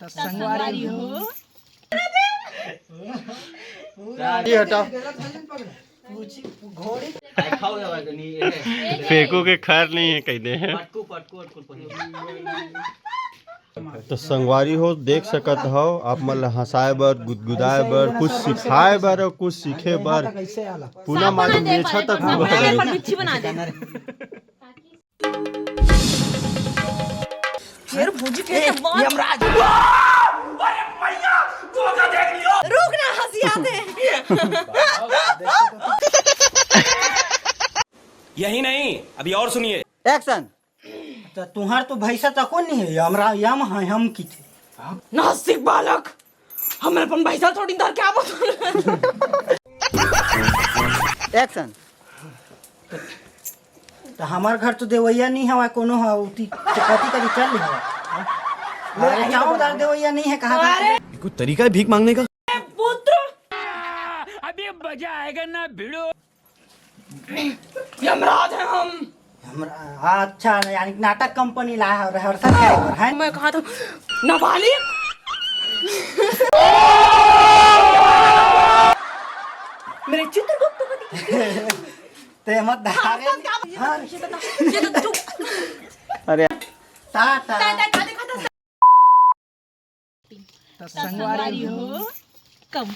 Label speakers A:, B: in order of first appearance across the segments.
A: तो संगवारी हो
B: ये हटाओ फेंको के खैर नहीं है कह दे। तो संगवारी हो देख सकत हो आप मन हंसाए बर गुदगुदाए बर कुछ सिखाए बर और कुछ सीखे बर पूना मालूम मेछा तक
C: बना दे फिर भूजी के यमराज रुक ना हंसी आते
D: यही नहीं अभी और सुनिए
A: एक्शन। तो तुम्हार तो भैसा तक नहीं है हमरा यम है हम की थे
C: नासिक बालक हमरे अपन भैसा थोड़ी दर क्या बोल
A: एक्शन। तो हमार घर तो देवैया नहीं हवा कोनो है उती कथी कथी चल रही है मेरे गांवदार देवैया नहीं है कहाँ
D: कोई तरीका है भीख मांगने का?
C: पुत्र
D: अभी मजा आएगा ना भिड़ो।
C: यमराज है हम
A: हमरा अच्छा यानी नाटक कंपनी ला है रिहर्सल करे है।
C: मैं कहा था नाबालिग मेरे चित्रगुप्त को
A: ते मत धारे हां
C: ये तो चुप
A: अरे टाटा
C: तो संगवारी हो कब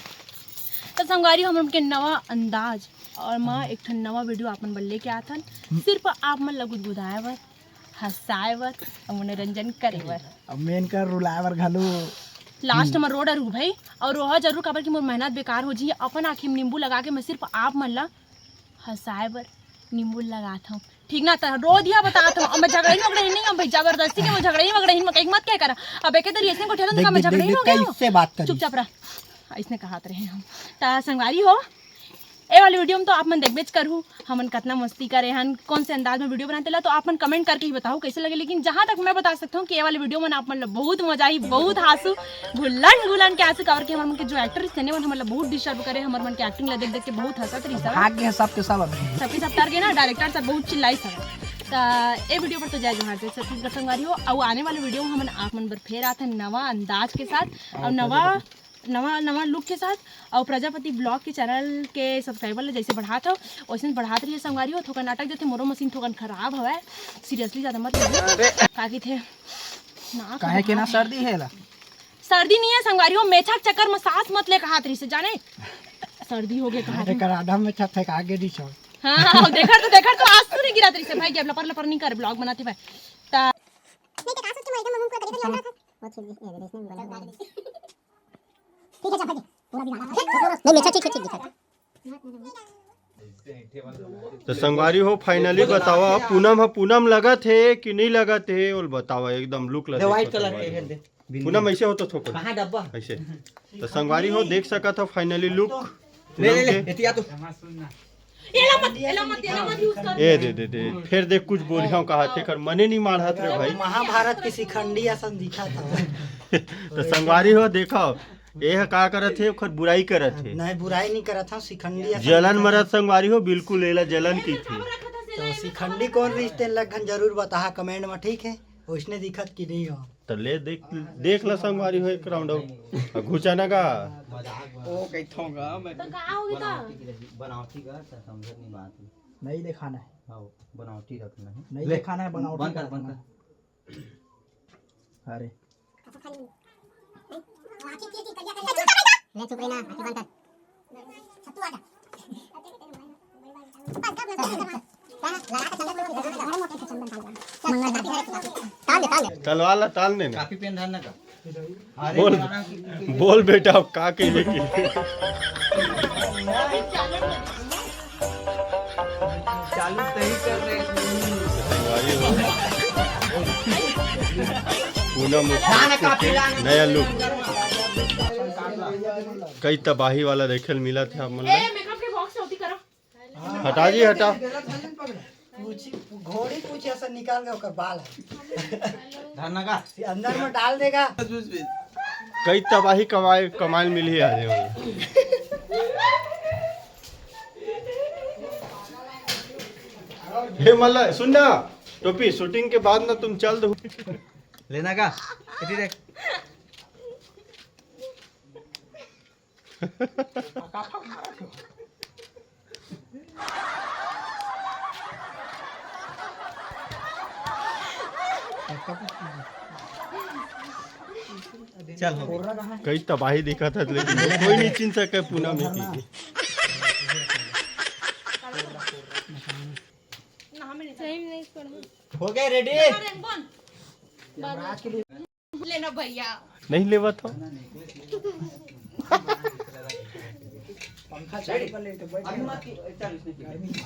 C: तो संगवारी हम उनके नवा अंदाज और माँ एक ठन नवा वीडियो आपन बल्ले के आथन सिर्फ आप मन लगुद बुधाए बर हंसाए बर और मनोरंजन करे बर
A: अब मेन कर रुलाए बर घालू
C: लास्ट में रोड अरू भाई और वह जरूर काबर कि मोर मेहनत बेकार हो जी अपन आँखी में नींबू लगा के मैं सिर्फ आप मन ला हंसाए बर नींबू लगाता हूँ ठीक ना तो रो दिया बताता हूँ। मैं झगड़े नहीं हम भाई जबरदस्ती के मैं झगड़े मैं कहीं मत क्या करा अब एक तरी ऐसे को ठेला तो मैं झगड़े हो गया
A: इससे बात कर
C: चुपचाप रहा इसने कहा रहे हम ता संगवारी हो ए वाली वीडियो में तो आप मन देखबेच करू हमन कितना मस्ती करे हन कौन से अंदाज में वीडियो बनाते ला तो आप मन कमेंट करके ही बताओ कैसे लगे। लेकिन जहाँ तक मैं बता सकता हूँ कि ये वाली वीडियो में आप मन बहुत मजा आई बहुत हासू घुलन के आंसू कवर के हमारे मन के जो एक्टर थे ने हमारे बहुत डिस्टर्ब करे हमारे मन के एक्टिंग ला देख देख के बहुत हंसत रही सब
A: आगे सबके
C: सबके सब तार के ना डायरेक्टर सब बहुत चिल्लाई सब ए वीडियो पर तो जय जोहार जय छत्तीसगढ़ संगवारी हो और आने वाले वीडियो में हम आप मन पर फेर आते हैं नवा अंदाज के साथ और नवा लुक के साथ और प्रजापति ब्लॉग के चैनल के सब्सक्राइबर जैसे बढ़ात हो वैसे बढ़ाते रहिए संगवारी हो। थोड़ा नाटक देते मोरो मशीन थोड़ा खराब हवा है सीरियसली ज़्यादा मत काकी थे ना
A: काहे के ना सर्दी है ला
C: सर्दी नहीं है संगवारी हो मेछा चक्कर में सांस मत ले कहा तरी से जाने सर्दी हो गई कहा
A: कर आधा में छत है आगे दी छोड़
C: हाँ देखा तो आज तो नहीं गिरा तरी से भाई जब लपर नहीं कर ब्लॉग बनाते भाई ता नहीं तो का सोच मैं एकदम मुंह को कर दिया वो चीज ये बना ठीक है जा भाई पूरा भी नहीं मेछा ठीक दिखा
B: तो संगवारी हो फाइनली बतावा पूनम लगा थे कि नहीं लगा थे और बतावा एकदम लुक लगा
A: व्हाइट कलर के दे
B: पूनम ऐसे हो तो थोड़ा
A: कहां डब्बा
B: ऐसे तो संगवारी हो देख सका था फाइनली लुक
A: ले एतिया तो
C: एला मत यूज कर
B: ए दे फिर देख कुछ बोलियो कहा थे कर मने नहीं मारत रे भाई
A: महाभारत की शिखंडी असन दिखा था
B: तो संगवारी हो देखो ये का करत थे ओकर बुराई करत थे
A: नहीं बुराई नहीं करत था शिखंडी
B: जलन मरत संगवारी हो बिल्कुल एला जलन की थी
A: तो शिखंडी कौन रिश्ते लगन जरूर बता कमेंट में ठीक है उसने दिखत की नहीं हो
B: तो ले देख ला संगवारी हो एक राउंड घुचाना का
A: ओ कैथोगा मैं
C: तो का होगी ता
E: बनावटी का समझ नहीं बात
A: नहीं दिखाना है
E: हां बनावटी रखना है
A: नहीं दिखाना है बनावटी
E: बंद कर
A: अरे
F: ले चुप रहना आंखें बंद कर छत्तू आजा
B: ताल ने
E: काफी पेन धरना का
B: बोल बेटा अब का के लेके
A: चालू सही कर रहे
B: पूनम नया लुक कई तबाही वाला देखे मिला था
C: मेकअप के बॉक्स होती करो
B: हटा जी हटा
A: घोड़ी कुछ ऐसा निकाल के ओकर बाल
E: धरना का
A: अंदर में डाल देगा
B: कई तबाही कमाल मिली आ हे मल्ला सुन ना टोपी शूटिंग के बाद ना तुम चल दो
E: लेना का इतनी देख चल हो
B: कई तबाही दिखा था लेकिन कोई नहीं चिन सके पूनम ही की
E: हो गए रेडी
C: लेना भैया
B: नहीं लेवा था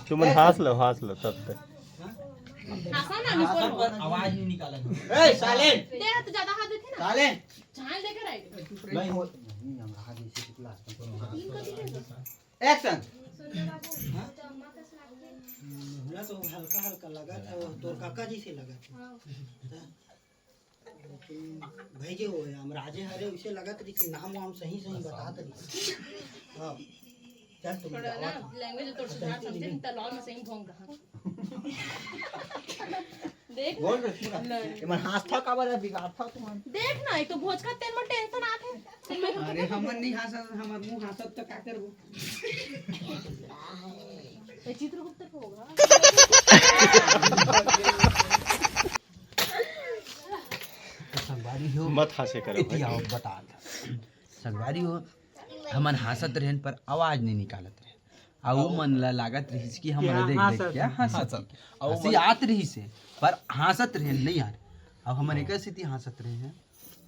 B: तुम हंस लो तब तक
C: आसान है निकोल
E: आवाज नहीं निकाला ए साइलेंट
C: दे तो ज्यादा हाथ देते ना
E: साइलेंट
C: झाल देकर आई
E: नहीं हो नहीं हम हाथ इसे क्लास एक्शन
A: हमरा तो हल्का हल्का लगा था तोर काका जी से लगा था भेजे हो हम राजे हरे उसे लगा था कि नाम वाम सही बता दे हां चल तुम
C: थोड़ा ना लैंग्वेज तो सुधार समझे नहीं तलवार में सही भोंग रहा देख
E: बोल रे पूरा मन हाथ था का बारे बिगाड़ था तुम
C: देख ना एक तो भोज का तेल में टेंशन आते
A: अरे हमन नहीं हंसत हमर मुंह हंसत तो का करबो
C: ये चित्रगुप्त को होगा
E: संगवारी हो
B: मत हंसे करो भाई।
E: आओ बता संगवारी हो हमन हंसत रहन पर आवाज नहीं निकालत रहे आ वो मन ला लागत रही कि हमरा देख देख क्या हंसत हंसी आत रही से पर हंसत रहन नहीं यार अब हमन एक स्थिति हंसत रहे हैं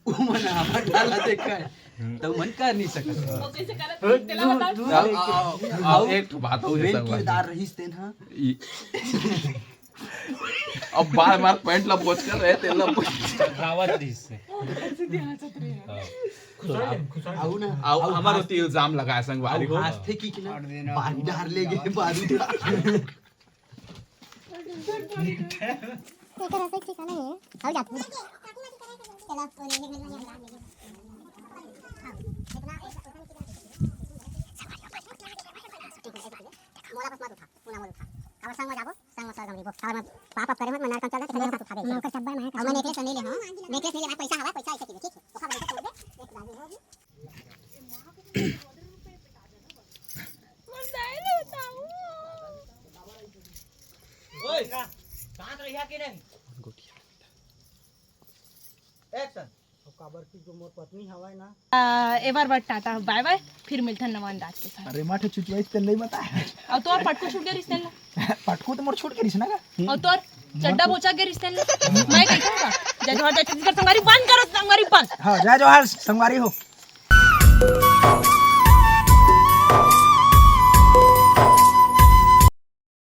E: वो मन हमर डाला देखा है तो मन कर नहीं सकत
C: वो कैसे करत तेला बता
G: आओ एक ठो बात हो
E: मेन किरदार रहीस तेन हां
G: अब बार बार पैंट ला पोछ कर रहे थे ला
E: रावत रही से आओ ना
G: आओ हमारे ऊपर इल्जाम लगाया संगवारी को
E: हाथ थे कि ना बारी डार ले गए बारूद
F: एक तरह से ठिकाना है हो जाता है चलो मोला बस मत उठा पूना मत उठा और संग में जाबो संग में सरगम रिबो और पाप करे मत मनार कंचल के हाथ उठा दे नौकर सब मैं और मैं नेकलेस ले हां नेकलेस ले ले पैसा हवा पैसा ऐसे ठीक है तो खबर से दे एक दादी होगी
C: बताए बताऊं
E: ओए शांत रहिया कि नहीं एक्शन
A: काबर की जो मोर पत्नी हवाय ना
C: एक बार टाटा बाय बाय फिर मिलते हैं नवा अंदाज के साथ
H: अरे माठे चुचवाई तेल नहीं बताया
C: और तो और पटको छूट गया रिश्ते में
H: पटको तो मोर छोड़ के रिस ना का
C: और तो और चड्डा बोचा के रिश्ते में मैं कहता हूं जय जोहर जय छत्तीसगढ़ संगारी बंद करो संगारी बंद
H: हां जय जोहार संगवारी हो